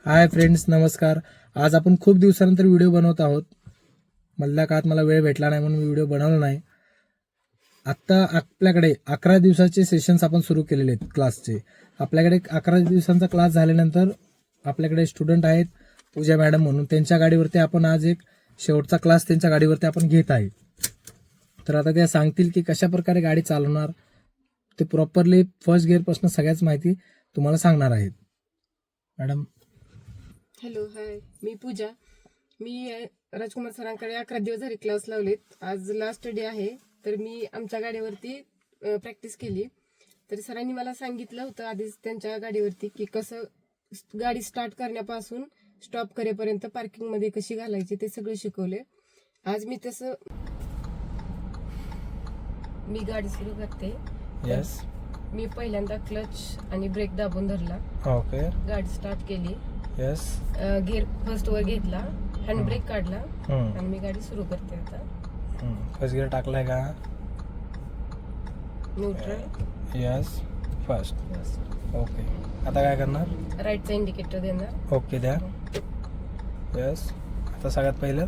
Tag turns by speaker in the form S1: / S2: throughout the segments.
S1: Hi friends, नमस्कार. आज आपण खूप दिवसानंतर व्हिडिओ बनवत आहोत. मधल्या काळात मला वेळ भेटला नाही म्हणून व्हिडिओ बनवला नाही. आत्ता आपल्याकडे 11 दिवसाचे सेशन्स आपण सुरू केलेले आहेत क्लासचे. आपल्याकडे 11 दिवसांचा क्लास झाल्यानंतर आपल्याकडे स्टुडंट आहेत पूजा मॅडम म्हणून. त्यांच्या गाडीवरती आपण आज एक शेवटचा क्लास त्यांच्या गाडीवरती आपण घेत आहे. तर आता त्या सांगतील की कशा प्रकारे गाडी चालवणार ते प्रॉपरली फर्स्ट गिअरपासून सगळ्याच माहिती तुम्हाला सांगणार आहेत. मॅडम.
S2: हॅलो, हाय, मी पूजा. मी राजकुमार सरांकडे 11 दिवस झाले क्लास लावलेत. आज लास्ट डे आहे. तर मी आमच्या गाडीवरती प्रॅक्टिस केली. तर सरांनी मला सांगितलं होतं आधीच त्यांच्या गाडीवरती की कसं गाडी स्टार्ट करण्यापासून स्टॉप करेपर्यंत पार्किंगमध्ये कशी घालायची ते सगळं शिकवले. आज मी तसं मी गाडी सुरू करते.
S1: यस.
S2: मी पहिल्यांदा क्लच आणि ब्रेक दाबून धरला.
S1: ओके.
S2: गाडी स्टार्ट केली.
S1: यस.
S2: गिअर फर्स्ट वर घेतला, हँड ब्रेक काढला आणि मी गाडी सुरू करते. आता
S1: फर्स्ट गिअर टाकलाय का?
S2: न्यूट्रल.
S1: यस. फर्स्ट. ओके. आता काय करणार?
S2: राईटचा इंडिकेटर देणार.
S1: ओके द्या. यस. आता सगळ्यात पहिलं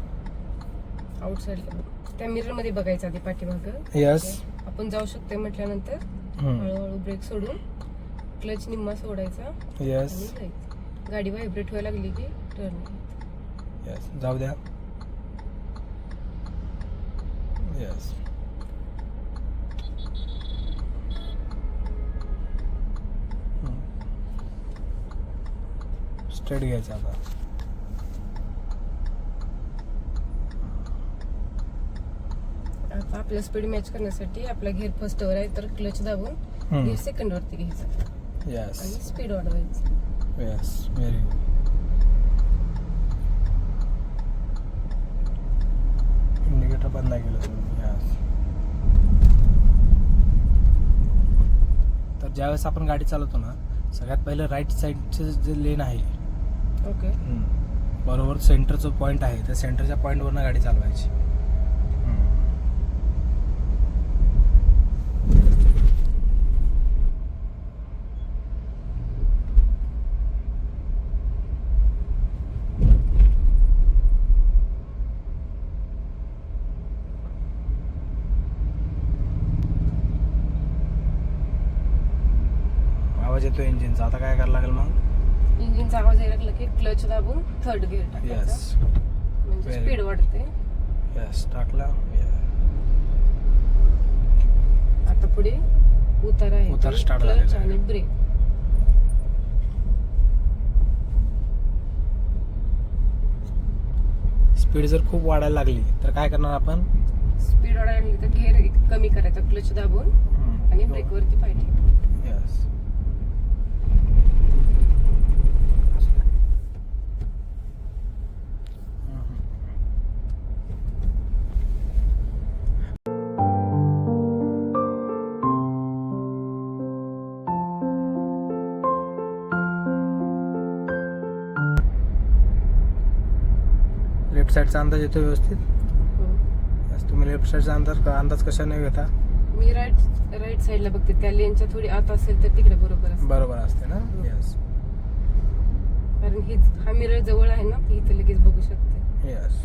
S2: आउटसाइड त्या मिरर मध्ये बघायचं आधी पाठीमागं.
S1: यस.
S2: आपण जाऊ शकतोय म्हटल्यानंतर हळूहळू ब्रेक सोडून क्लच निम्मा सोडायचा
S1: यस.
S2: आणि जायचं. गाडी व्हायब्रेट व्हायला लागली की टर्न.
S1: यस. जाऊ द्या. यस. स्ट्रेट घ्यायचं आता.
S2: आता आपल्या स्पीड मॅच करण्यासाठी आपला गिअर फर्स्ट वर आहे तर क्लच दाबून गिअर सेकंड वरती घ्यायचा
S1: यस.
S2: आणि स्पीड वाढवायची.
S1: यस. Very good. इंडिकेटर बंद नाही केलं तुम्ही. यस. तर ज्यावेळेस आपण गाडी चालवतो ना, सगळ्यात पहिलं राईट साईडचे जे लेन आहे
S2: ओके.
S1: बरोबर सेंटरचा पॉईंट आहे त्या सेंटरच्या पॉईंटवरनं गाडी चालवायची. आवाज येतो इंजिनचा. आता काय करायला लागेल मग?
S2: इंजिनचा आवाज यायला लागला की क्लच दाबून थर्ड गिअर टाकायचा.
S1: यस.
S2: म्हणजे स्पीड वाढते.
S1: यस. टाकला.
S2: आता पुढे उतार आहे.
S1: उतार start
S2: क्लच
S1: झालेला आहे.
S2: आणि ब्रेक.
S1: स्पीड जर खूप वाढायला लागली तर काय करणार आपण?
S2: स्पीड वाढायला लागली तर गिअर कमी करायचा क्लच दाबून आणि ब्रेक वरती पाय ठेवायचा.
S1: यस. लेफ्ट साईडचा अंदाज येतो व्यवस्थित? यस. तुम्ही लेफ्ट साईडचा अंदाज कशाने घेता?
S2: मी राईट साईडला बघते. त्या लेनच्या थोडी आत असेल तर तिकडे बरोबर असते.
S1: बरोबर असते ना? यस.
S2: कारण हा मिरर जवळ आहे ना की इथे लगेच बघू शकते.
S1: यस.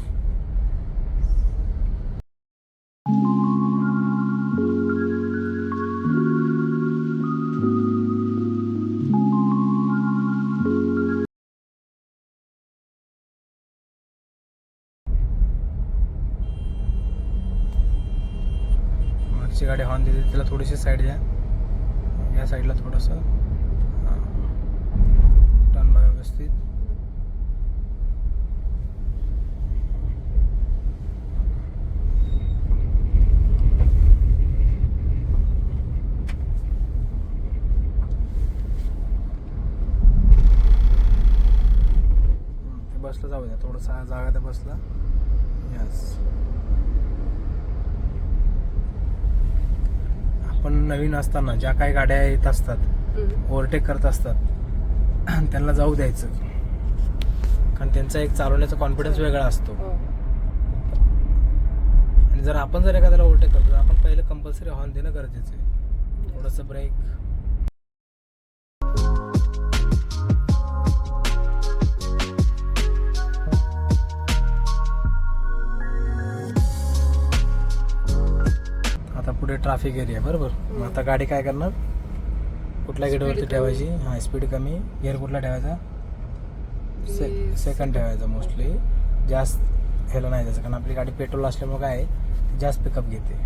S1: मागची गाडी हॉर्न देते तिला थोडीशी साईड द्या. या साईडला थोडंसं टर्न बघा व्यवस्थित. ते बसला जाऊ द्या. थोडंसं जागा त्या बसला. यस. आपण नवीन असताना ज्या काही गाड्या येत असतात ओव्हरटेक करत असतात त्यांना जाऊ द्यायचं, कारण त्यांचा एक चालवण्याचा कॉन्फिडन्स वेगळा असतो. आणि जर आपण एखाद्याला ओव्हरटेक करतो तर आपण पहिलं कंपल्सरी हॉर्न देणं गरजेचं आहे. थोडंसं ब्रेक. पुढे ट्रॅफिक एरिया बरोबर. मग आता गाडी काय करणार, कुठल्या गेटवरती
S2: Speed
S1: ठेवायची. हां स्पीड कमी. गिअर कुठला ठेवायचा, सेकंड ठेवायचा मोस्टली. जास्त ह्याला नाही द्यायचं कारण आपली गाडी पेट्रोल असल्यामुळे काय आहे जास्त पिकअप घेते.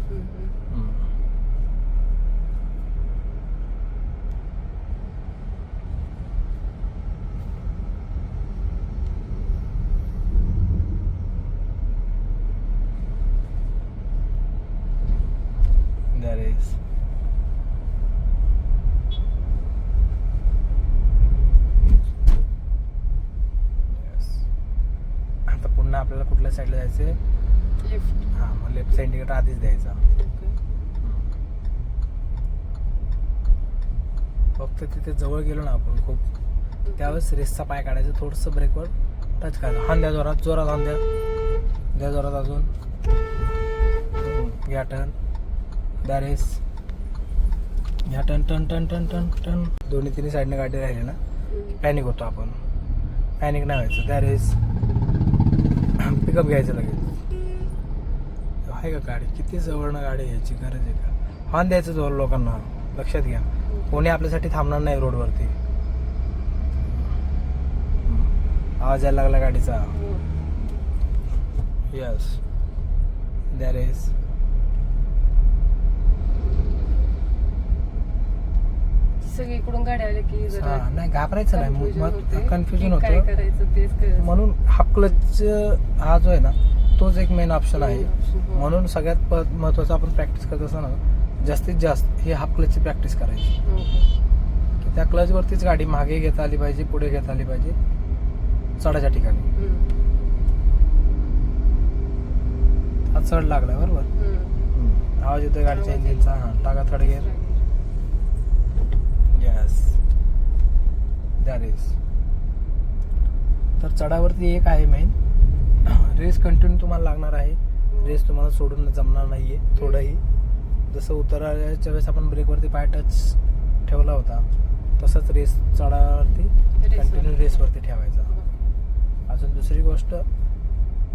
S1: There is. आता पुन्हा आपल्याला कुठल्या साईडला जायचंय.
S2: लेफ्ट.
S1: हां मग लेफ्ट इंडिकेटर आधीच द्यायचा. फक्त तिथे जवळ गेलो ना आपण खूप त्यावेळेस रेसचा पाय काढायचं, थोडंसं ब्रेकवर टच करायचं. हान द्या जोरात, जोरात हान द्या जोरात अजून. घ्या टर्न. द्या रेस. घ्या turn turn turn turn turn turn. दोन्ही तिन्ही साईडने गाडी राहिली ना पॅनिक होतो आपण. पॅनिक नाही व्हायचं. द्या रेस. पिकअप घ्यायचं लगेच. आहे का गाडी, किती जवळनं गाडी घ्यायची गरज आहे का. हॉर्न द्यायचं जवळ लोकांना, लक्षात घ्या. कोणी आपल्यासाठी थांबणार नाही रोडवरती. आवाज यायला लागला गाडीचा. यस. द्या रेस.
S2: सगळीकडून गाड्या आल्या की जरा
S1: नाही घाबरायचं नाही, मग कन्फ्युजन
S2: काय
S1: होतं.
S2: करायचं तेच करायचं.
S1: म्हणून हाफ क्लच हा जो आहे ना तोच एक मेन ऑप्शन आहे. म्हणून सगळ्यात महत्वाचं आपण प्रॅक्टिस करत असताना जास्तीत जास्त ही हाफ क्लचची प्रॅक्टिस करायची. की त्या क्लचवरतीच गाडी मागे घेता आली पाहिजे, पुढे घेता आली पाहिजे चढाच्या ठिकाणी. हा चढ लागला बरोबर. आवाज येतोय गाडीच्या इंजिनचा. हा टाका third gear. Yes. That is. तर चढावरती एक आहे मेन, रेस कंटिन्यू तुम्हाला लागणार आहे. रेस तुम्हाला सोडून जमणार नाहीये थोडंही. जसं उतरायच्या वेळेस आपण ब्रेकवरती पाय टच ठेवला होता तसंच रेस चढावरती कंटिन्यू रेसवरती ठेवायचा. अजून दुसरी गोष्ट,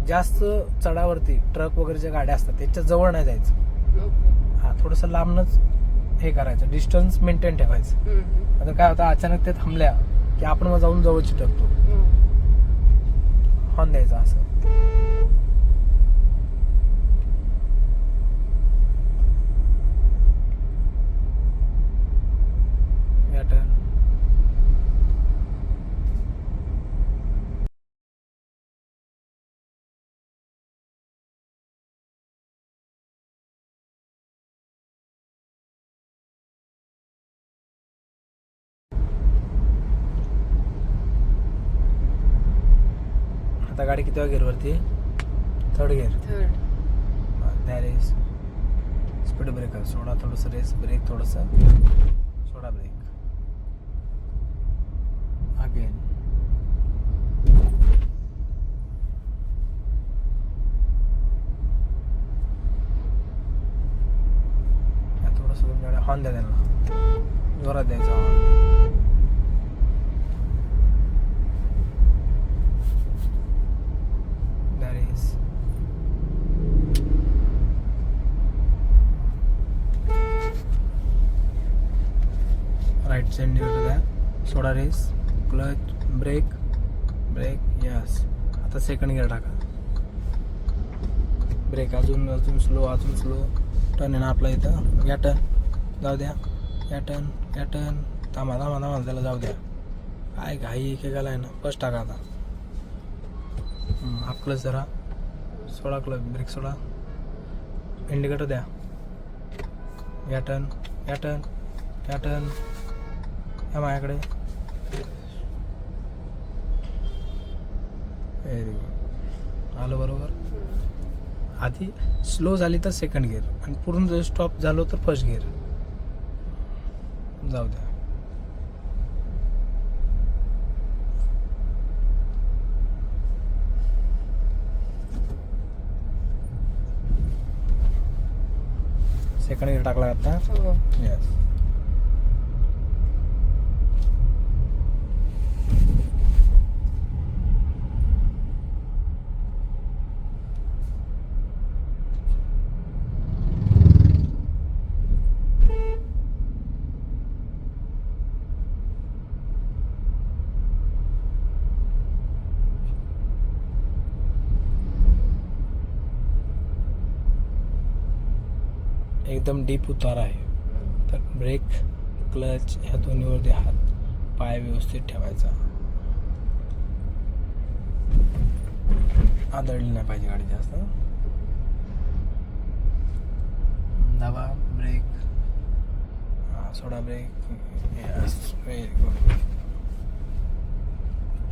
S1: जास्त चढावरती ट्रक वगैरे ज्या गाड्या असतात त्याच्या जवळ नाही जायचं. हा थोडंसं लांबनच हे करायचं, डिस्टन्स मेंटेन ठेवायचं. आता काय होतं अचानक ते थांबल्या की आपण मग जाऊन जवळ चिटकतो. हॉर्न द्यायचा असं. आता गाडी किती गिअरवरती, third gear. That is. Speed breaker सोडा, थोडंसं रेस ब्रेक, थोडंसं सोडा ब्रेक. अगेन. थोडंसं तुमच्याकडे हॉर्न द्या, त्यांना जोरात द्यायचा हॉर्न. राईट साईड निवडतो द्या. सोडा race, clutch, brake brake. Yes. आता सेकंड गिअर टाका. ब्रेक अजून अजून स्लो, अजून स्लो. टर्न आहे ना आपला इथं. या टर्न जाऊ द्या. या टर्न, या टर्न. थांबा थांबा थांबा, त्याला जाऊ द्या. काय घाई एकेकाला आहे ना. फर्स्ट टाका आता. हाफ क्लच जरा सोडा, क्लच ब्रेक सोडा. इंडिकेटर द्या. या टर्न, या टर्न, या टर्न. या माझ्याकडे. Very good. आलं बरोबर. आधी स्लो झाली तर सेकंड गिअर आणि पूर्ण जर स्टॉप झालो तर फर्स्ट गिअर. जाऊ द्या. सेकंड गिअर टाकला आता. यस. एकदम डीप उतार आहे. तर ब्रेक, क्लच ह्या दोन्हीवरती हात, पाय व्यवस्थित ठेवायचा. आदळली नाही पाहिजे गाडी जास्त. दाबा ब्रेक, सोडा brake. Yes, very good.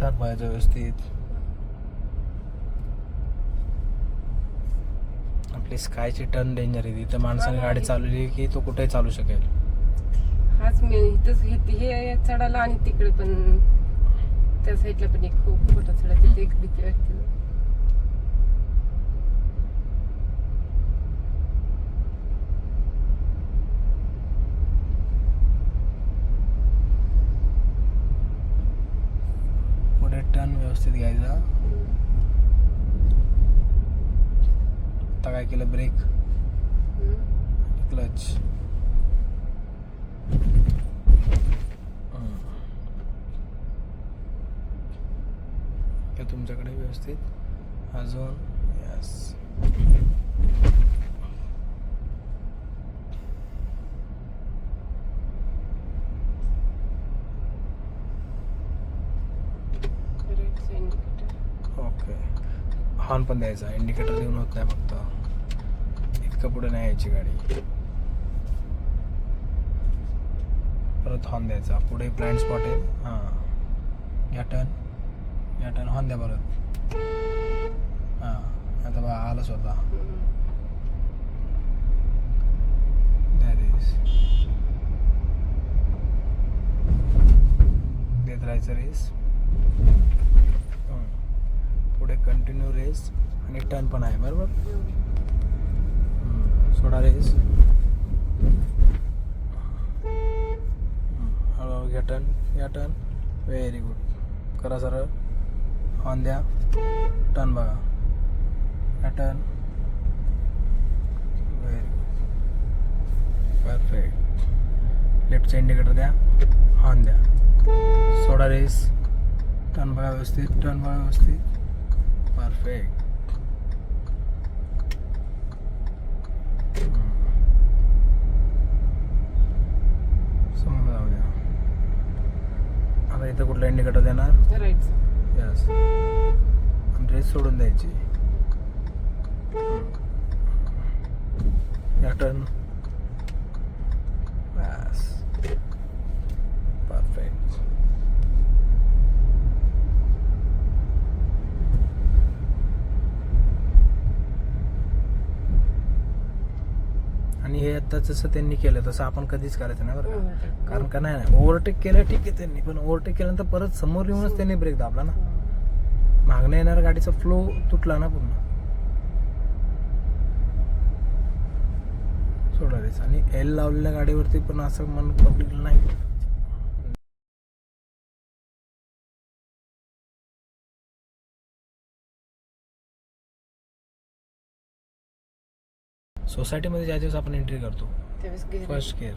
S1: Turn पाहिजे व्यवस्थित. आपली स्कायची टर्न डेंजर आहे. तिथं माणसाने गाडी चालवली की तो कुठेही चालू शकेल.
S2: हाच मी इथंच हे चढायला आणि तिकडे पण त्या साईडला पण एक खूप मोठा चढा, तिथे एक भीती वाटते.
S1: पुढे टर्न व्यवस्थित घ्यायचा. आता काय केलं, ब्रेक, क्लच. तुमच्याकडे व्यवस्थित अजून. यस. ओके. हॉर्न पण द्यायचा, इंडिकेटर देऊन होत नाही. फक्त इतकं पुढे नाही यायची गाडी. परत हॉर्न द्यायचा. पुढे ब्लाइंड स्पॉट आहे. हां, या टर्न हॉर्न द्या परत. हां, आता बघा आलं स्वतः. देत राहायचं रेस. पुढे कंटिन्यू रेस आणि टर्न पण आहे. बरोबर. सोडा रेस. हळूहळू घ्या टर्न. Very good. करा सरळ. हॉर्न द्या. टर्न बघा. या टर्न. Very good. परफेक्ट. लेफ्टचा इंडिकेटर द्या. हॉर्न द्या. सोडा रेस. टर्न बघा व्यवस्थित. परफेक्ट. समोर जाऊ द्या. आता इथं कुठला इंडिकेटर देणार?
S2: राईट.
S1: यस. रेस सोडून द्यायची. या टर्न. बस. परफेक्ट. आणि हे आता जसं त्यांनी केलं तसं आपण कधीच करायचं नाही बरं का. कारण का नाही, ओव्हरटेक केलं ठीक आहे त्यांनी, पण ओव्हरटेक केल्यानंतर परत समोर येऊनच त्यांनी ब्रेक दाबला ना. मागणं येणाऱ्या गाडीचा फ्लो तुटला ना पूर्ण. सोडा रेस. आणि एल लावलेल्या गाडीवरती पण असं मन पब्लिकला नाही. सोसायटीमध्ये ज्या दिवस आपण एंट्री करतो फर्स्ट गेअर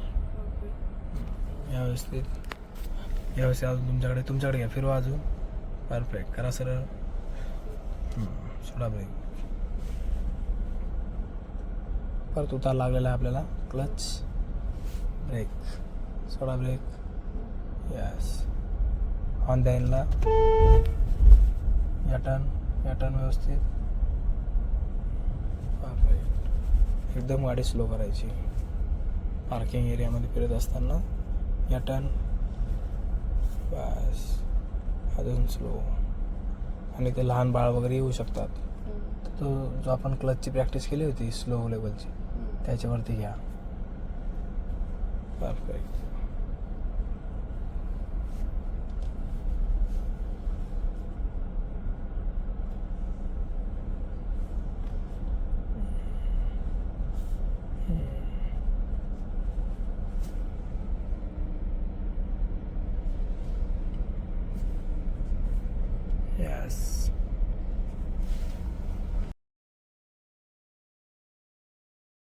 S1: यावेळेस अजून तुमच्याकडे घ्या. फिरवा अजून. परफेक्ट. करा सरळ. सोडा ब्रेक. परत उतार लागलेला आहे आपल्याला. क्लच, ब्रेक, सोडा ब्रेक. यस. हॉर्न द्यायला. या टर्न व्यवस्थित. परफेक्ट. एकदम गाडी स्लो करायची. पार्किंग एरियामध्ये फिरत असताना या टर्न. बस. अजून स्लो. आणि ते लहान बाळ वगैरे येऊ शकतात. तो जो आपण क्लचची प्रॅक्टिस केली होती स्लो लेवलची, त्याच्यावरती घ्या. परफेक्ट. यस.